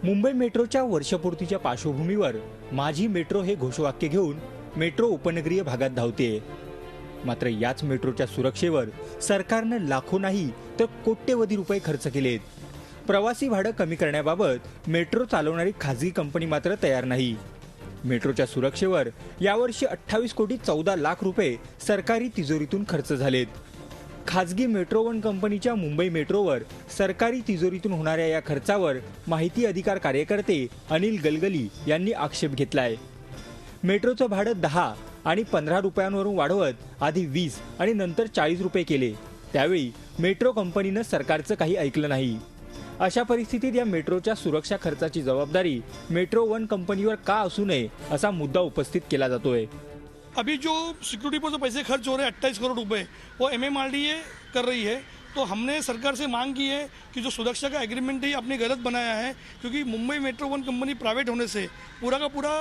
मुंबई मेट्रोच्या वर्षपूर्तीच्या पार्श्वभूमीवर माझी मेट्रो हे घोषवाक्य घेऊन मेट्रो उपनगरीय भागात धावते। मात्र याच मेट्रोच्या सुरक्षेवर सरकारनं लाखो नाही तर कोट्यवधी रुपये खर्च केलेत। प्रवासी भाडं कमी करण्याबाबत मेट्रो चालवणारी खासगी कंपनी मात्र तयार नाही। मेट्रोच्या सुरक्षेवर यावर्षी 28 कोटी 14 लाख रुपये सरकारी तिजोरीतून खर्च झालेत। खासगी मेट्रो वन कंपनीच्या मुंबई मेट्रोवर सरकारी तिजोरीतून होणाऱ्या या खर्चावर माहिती अधिकार कार्यकर्ते अनिल गलगली यांनी आक्षेप घेतलाय। मेट्रोचं भाडं 10 आणि 15 रुपयांवरून वाढवत आधी 20 आणि नंतर 40 रुपये केले। त्यावेळी मेट्रो कंपनीनं सरकारचं काही ऐकलं नाही। अशा परिस्थितीत या मेट्रोच्या सुरक्षा खर्चाची जबाबदारी मेट्रो वन कंपनीवर का असू नये असा मुद्दा उपस्थित केला जातोय। अभी जो सिक्योरिटी पर जो पैसे खर्च हो रहे हैं 28 करोड़ रुपए वो MMRDA कर रही है। तो हमने सरकार से मांग की है कि जो सुरक्षा का एग्रीमेंट है आपने गलत बनाया है, क्योंकि Mumbai metro one company private होने से पूरा का पूरा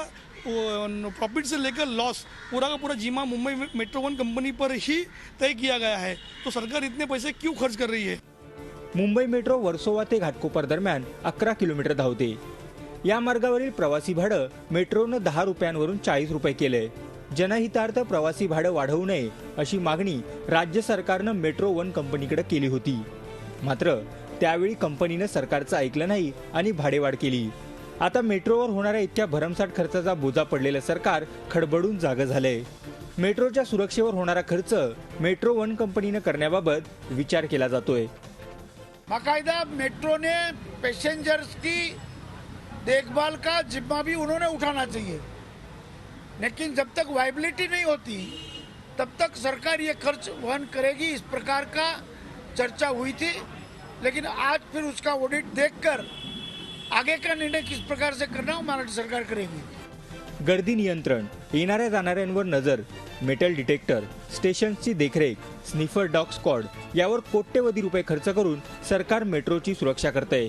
प्रॉफिट से लेकर लॉस पूरा का पूरा जिम्मा मुंबई मेट्रो वन कंपनी पर ही तय किया गया है। तो सरकार इतने पैसे क्यों खर्च कर रही है? मुंबई मेट्रो वर्सोवा ते घाटकोपर दरम्यान 11 किलोमीटर धावते। या मार्गावरील प्रवासी भाडं मेट्रोनं 10 रुपयांवरून 40 रुपये केलंय। जनहितार्थ प्रवासी भाडं वाढवू नये अशी मागणी राज्य सरकारनं मेट्रो वन कंपनीकडे केली होती। मात्र त्यावेळी कंपनीनं सरकारचं ऐकलं नाही आणि भाडेवाढ केली। आता मेट्रोवर होणाऱ्या इतक्या भरमसाठ खर्चाचा बोजा पडलेलं सरकार खडबडून जागं झालंय। मेट्रोच्या सुरक्षेवर होणारा खर्च मेट्रो वन कंपनीनं करण्याबाबत विचार केला जातोय। बाकायदा मेट्रो ने पैसेंजर्स की देखभाल का जिम्मा भी उन्होंने उठाना चाहिए, लेकिन जब तक वायबिलिटी नहीं होती तब तक सरकार ये खर्च वहन करेगी। इस प्रकार का चर्चा हुई थी, लेकिन आज फिर उसका ऑडिट देखकर आगे का निर्णय किस प्रकार से करना महाराष्ट्र सरकार करेगी। गर्दी नियंत्रण, येणाऱ्या जाणाऱ्यांवर नजर, मेटल डिटेक्टर, स्टेशन्सची देखरेख, स्निफर डॉग स्क्वॉड यावर कोट्यवधी रुपये खर्च करून सरकार मेट्रोची सुरक्षा करते।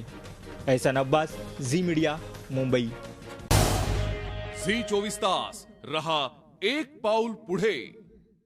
Ehsan Abbas, Zee media, Mumbai. Zee 24 Taas रहा एक पाऊल पुढे।